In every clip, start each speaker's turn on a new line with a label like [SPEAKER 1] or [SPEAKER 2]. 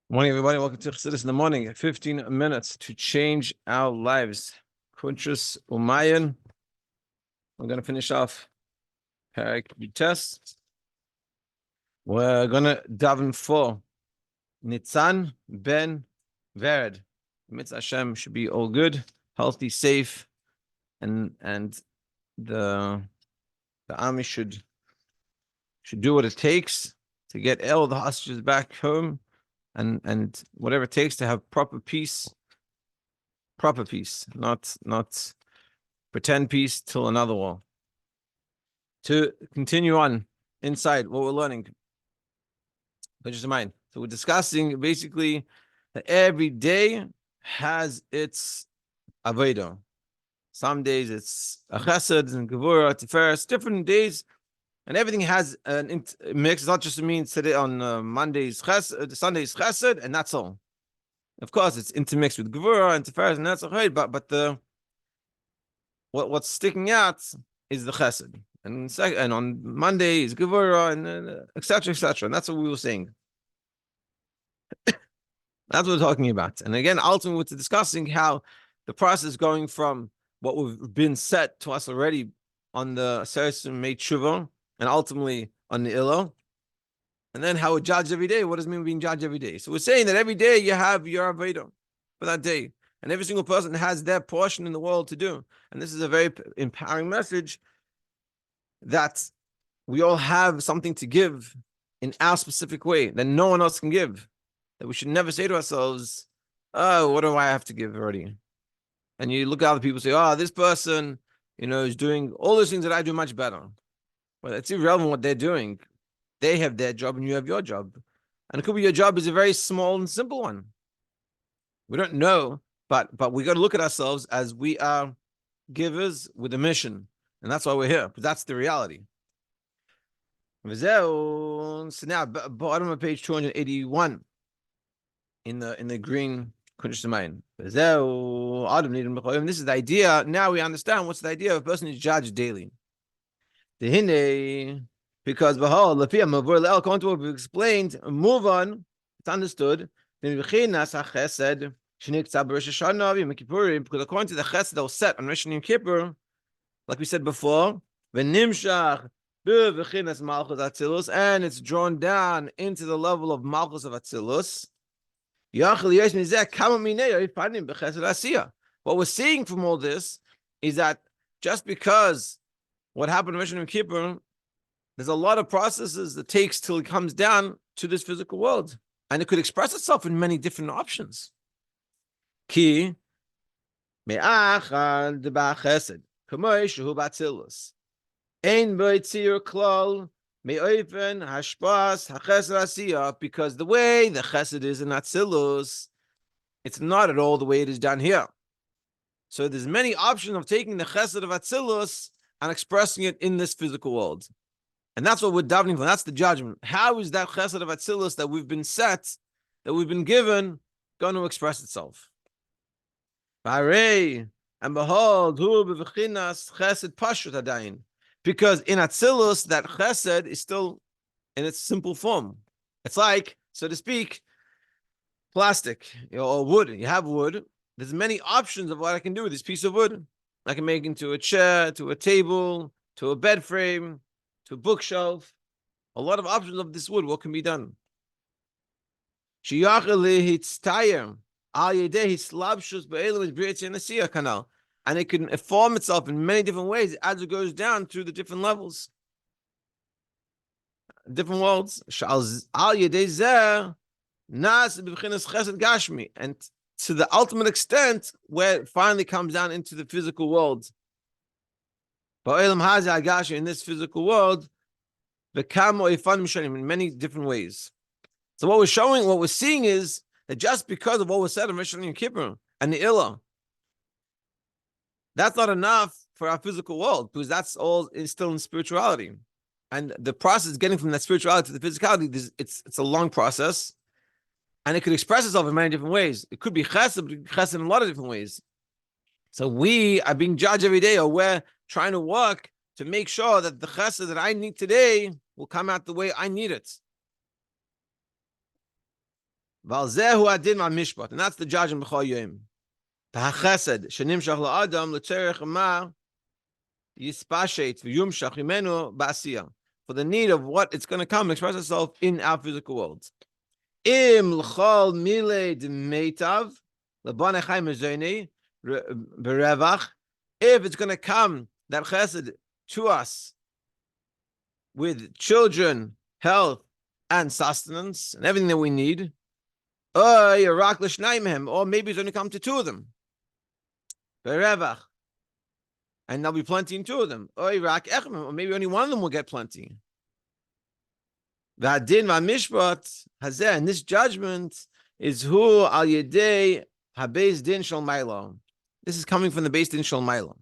[SPEAKER 1] Morning, everybody. Welcome to Chassidus in the morning. 15 minutes to change our lives. Kuntres Umayan. We're going to finish off Parak test. We're going to daven for Nitzan ben Vered. Mitzvah Hashem should be all good, healthy, safe, and the army should do what it takes to get all the hostages back home. And whatever it takes to have proper peace, not pretend peace till another war. To continue on inside what we're learning, just in mind. So we're discussing basically that every day has its avodah. Some days it's a chesed and gevurah, tiferes, different days. And everything has a mix. It's not just means today on Mondays chesed, Sundays chesed, and that's all. Of course, it's intermixed with gevurah and tiferes, and that's okay. But what's sticking out is the chesed, and on Monday is gevurah, and etc. And that's what we were saying. That's what we're talking about. And again, ultimately, we're discussing how the process going from what we've been set to us already on the Aseret made tshuva, and ultimately on the Illo, and then how we judge every day. What does it mean being judged every day? So we're saying that every day you have your Avodah for that day, and every single person has their portion in the world to do. And this is a very empowering message that we all have something to give in our specific way that no one else can give. That we should never say to ourselves, "Oh, what do I have to give already?" And you look at other people and say, "Oh, this person, is doing all those things that I do much better." Well, it's irrelevant what they're doing. They have their job and you have your job. And it could be your job is a very small and simple one. We don't know, but we got to look at ourselves as we are givers with a mission. And that's why we're here, because that's the reality. So now, bottom of page 281 in the green Kuntres Umayan. This is the idea. Now we understand what's the idea of a person is judged daily. The hine, because behold, according to what we explained, move on, it's understood. Because according to the chesed that was set on Rosh Hashanah Kippur, like we said before, and it's drawn down into the level of Malchus of Atzilus. What we're seeing from all this is that just because what happened in Rosh Hashanah Kippur, there's a lot of processes it takes till it comes down to this physical world. And it could express itself in many different options. Ki me'achad ba'chesed, k'moi shehu ba'tzilus. Ein b'yitzir klal me'oifen hashpas ha'chesed asiyah, because the way the chesed is in Atzilus, it's not at all the way it is done here. So there's many options of taking the chesed of Atzilus and expressing it in this physical world. And that's what we're davening for. That's the judgment. How is that chesed of Atzilus that we've been set, that we've been given, going to express itself? And behold, hu b'v'chinas chesed pashut adayin. Because in Atzilus, that chesed is still in its simple form. It's like, so to speak, plastic or wood. You have wood. There's many options of what I can do with this piece of wood. I can make it into a chair, to a table, to a bed frame, to a bookshelf. A lot of options of this wood. What can be done? And it can form itself in many different ways as it goes down through the different levels, different worlds. And to the ultimate extent where it finally comes down into the physical world. In this physical world, in many different ways. So what we're seeing is that just because of what was said in Rosh Hashanah Kippur and the Illah, that's not enough for our physical world, because that's all is still in spirituality. And the process getting from that spirituality to the physicality, it's a long process. And it could express itself in many different ways. It could be chesed, but chesed in a lot of different ways. So we are being judged every day, or we're trying to work to make sure that the chesed that I need today will come out the way I need it. And that's the judgment b'chol yom. V'hachesed shenimshach la'adam l'tzerech ma yispashet v'yumshach imenu ba'asiyah. For the need of what it's going to come, express itself in our physical world. Im l'chol milei d'meitav l'banei chayim mezoni b'revach. If it's going to come, that chesed to us with children, health, and sustenance, and everything that we need, or maybe it's going to come to two of them. B'revach. And there'll be plenty in two of them. Or maybe only one of them will get plenty. And this judgment is who al yedei habeis din shel mailo. This is coming from the beis din shel mailo.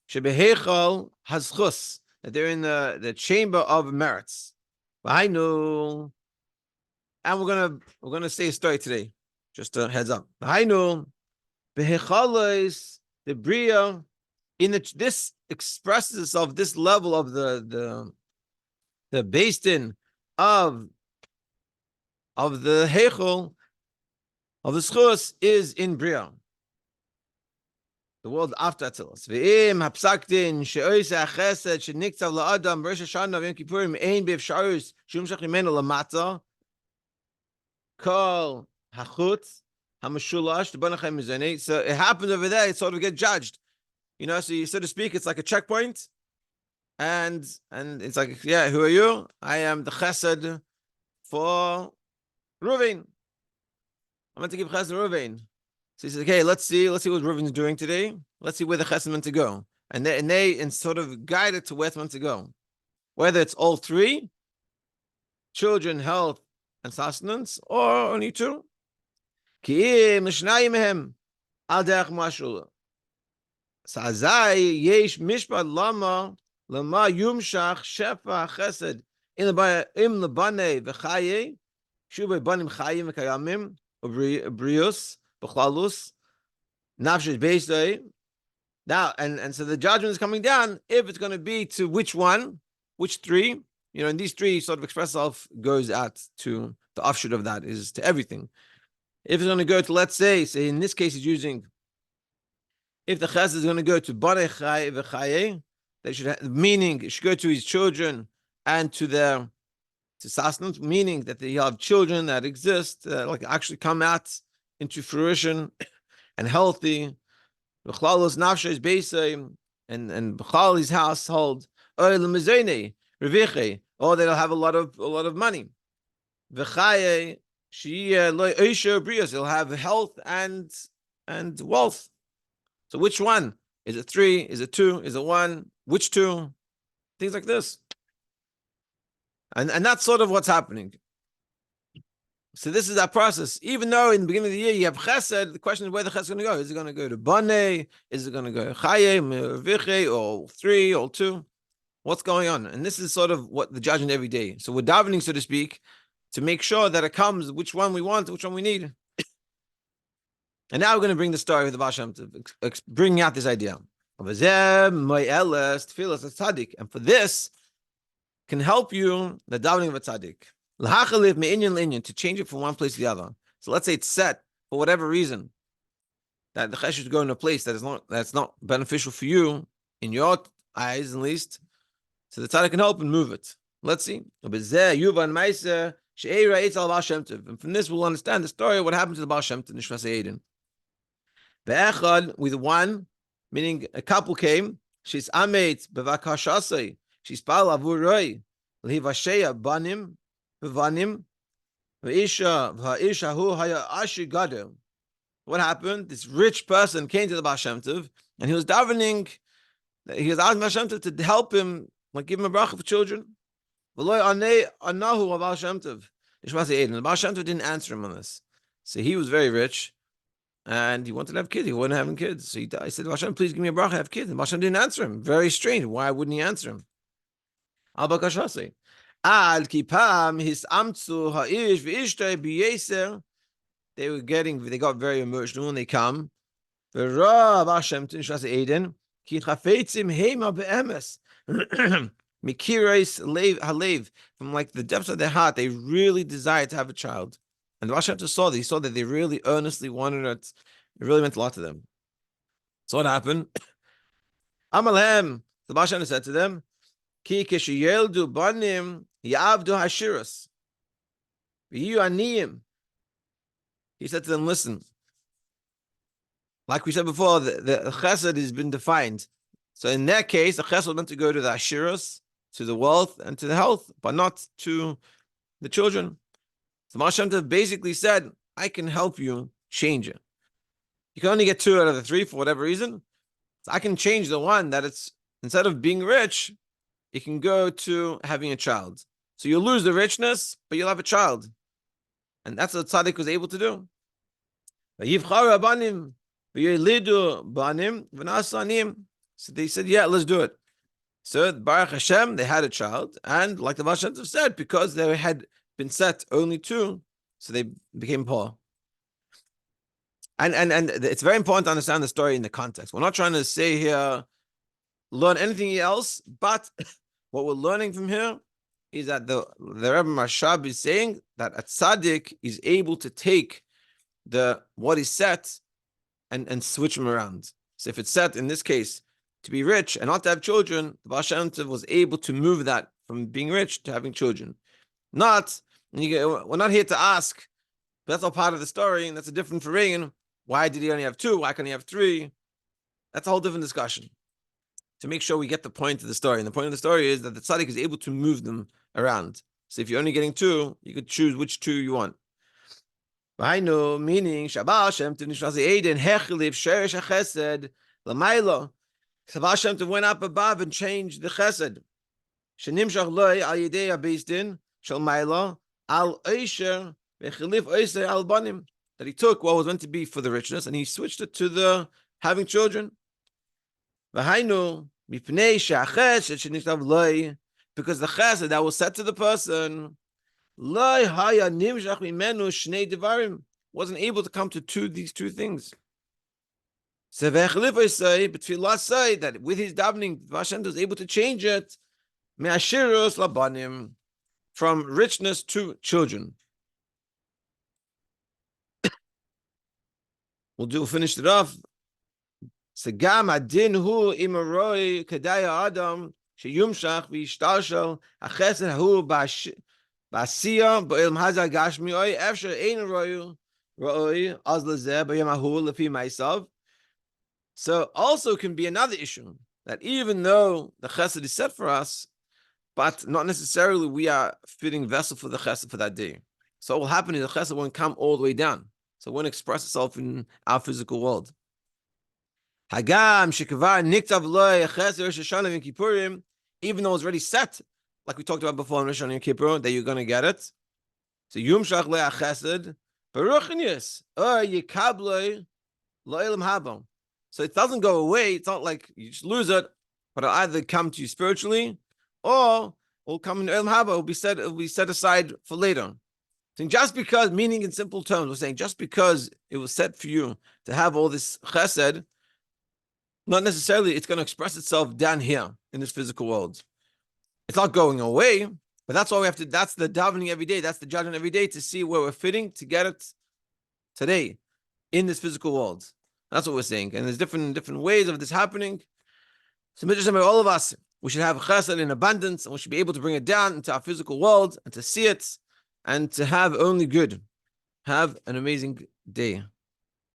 [SPEAKER 1] Shebehechal hazchus, that they're in the chamber of merits. And we're gonna say a story today. Just a heads up. Behechalois the bria. This expresses itself, this level of the beis din of the hechol of the schus is in bria, the world after Atzilus. Ve'im hapsak din she'oisa chesed sheniktav la'adam b'rosh Hashanah v'yom Kippurim ein b'efsharus shumshach imenu lamata kol hachutz hamashulash the banachim mizanei. So it happens over there. It sort of get judged. So to speak, it's like a checkpoint, and it's like, yeah, who are you? I am the chesed for Ruvain. I'm meant to give chesed to Ruvain. So he says, okay, let's see what Ruvain is doing today. Let's see where the chesed meant to go, and sort of guide it to where it's meant to go, whether it's all three, children, health, and sustenance, or only two. Ki mishnayim al derech mashul. Sazai yesh mishpat lama yumshach shefa chesed im lebane v'chaye shuve banim chayim v'kayamim ubrius b'chlalus nafshes beisay. Now and so the judgment is coming down. If it's going to be to which three, and these three sort of express self goes out to the offshoot of that is to everything. If it's going to go to, let's say in this case he's using. If the chesed is going to go to Banei V'chaye, they should meaning it should go to his children and to sustenance, meaning that they have children that exist, like actually come out into fruition and healthy. V'chlalos nafshes beisay and b'chali's household. Or l'mezene reviche, or they'll have a lot of money. V'chaye she lo oisher brios, they'll have health and wealth. So which one? Is it 3? Is it 2? Is it 1? Which 2? Things like this. And that's sort of what's happening. So this is that process. Even though in the beginning of the year you have chesed, the question is where the chesed is going to go. Is it going to go to Banei? Is it going to go to Chaye, Viche, or 3, or 2? What's going on? And this is sort of what the judgment every day. So we're davening, so to speak, to make sure that it comes, which one we want, which one we need. And now we're going to bring the story of the Baal Shem Tov, bringing out this idea. And for this, can help you the davening of a tzaddik. To change it from one place to the other. So let's say it's set for whatever reason that the chesh should go in a place that's not beneficial for you, in your eyes at least. So the tzaddik can help and move it. Let's see. And from this we'll understand the story of what happened to the Baal Shem Tov, Nishmas Eden. Be'echad, with one, meaning a couple came. She's amet bevakashasei. She's pal avuroi lehivasheya banim bevanim veisha hu haya ashi gadol. What happened? This rich person came to the Baal Shem Tov, and he was davening. He was asking Baal Shem Tov to help him, like give him a bracha for children. V'lo anahu Baal Shem Tov. The Baal Shem Tov didn't answer him on this. So he was very rich. And he wanted to have kids. He wasn't having kids. So he said, Hashem, please give me a bracha, have kids. And Hashem didn't answer him. Very strange. Why wouldn't he answer him? Al bakashase. Al kipam his amtsu ha'ish v'ishtay b'yeser. They got very emotional when they come. V'rav Hashem t'nishas Eden. Ki chafetzim heima be'emes. Mikirais halev. From like the depths of their heart, they really desire to have a child. And the Baal Shem Tov saw that. He saw that they really earnestly wanted it. It really meant a lot to them. So what happened? Amalhem, the Baal Shem Tov said to them, Ki kishiyeldu banim yavdu hashiras. V'yu aniyim. He said to them, listen, like we said before, the chesed has been defined. So in that case, the chesed was meant to go to the ashiras, to the wealth, and to the health, but not to the children. So Baal Shem Tov basically said, I can help you change it. You can only get 2 out of the 3 for whatever reason. So I can change the one that it's, instead of being rich, it can go to having a child. So you'll lose the richness, but you'll have a child. And that's what tzaddik was able to do. So they said, yeah, let's do it. So Baruch Hashem, they had a child. And like the Baal Shem Tov said, because they had been set only 2, so they became poor. And it's very important to understand the story in the context. We're not trying to say here, learn anything else, but what we're learning from here is that the Rebbe Mashab is saying that a tzaddik is able to take what is set and switch them around. So if it's set, in this case, to be rich and not to have children, the Baal Shem Tov was able to move that from being rich to having children. We're not here to ask, but that's all part of the story, and that's a different faraying. Why did he only have 2? Why can't he have 3? That's a whole different discussion. To make sure we get the point of the story. And the point of the story is that the tzaddik is able to move them around. So if you're only getting 2, you could choose which 2 you want. Meaning, Baal Shem Tov went up above and changed the chesed. That he took what was meant to be for the richness and he switched it to the having children. Because the chesed that was said to the person wasn't able to come to these 2 things. But Tfilah say that with his davening, Hashem was able to change it from richness to children. We'll finish it off. Segam adin hu imaroi kadaya adam sheyumshach v'yishtalshel achesed hu ba'asiya ba'ilm hazah gashmi oi efsher ein roi az lezeh b'yom hahu lefi ma'asav. So also can be another issue that even though the chesed is set for us, but not necessarily we are fitting vessel for the chesed for that day. So what will happen is the chesed won't come all the way down. So it won't express itself in our physical world. Hagam shekavar niktav loy chesed Rosh Hashanah and Kippurim, even though it's already set, like we talked about before in Rosh Hashanah and Kippur, that you're going to get it. So yumshach le chesed baruchnius or yikabloi lo'elam haba. So it doesn't go away. It's not like you just lose it, but it'll either come to you spiritually or it'll come in Olam Haba. It'll be set aside for later. So just because, meaning in simple terms, we're saying just because it was set for you to have all this chesed, not necessarily it's going to express itself down here in this physical world. It's not going away, but that's all we have to, that's the davening every day, that's the judgment every day to see where we're fitting to get it today in this physical world. That's what we're saying. And there's different ways of this happening. So all of us, we should have chesed in abundance, and we should be able to bring it down into our physical world and to see it and to have only good. Have an amazing day.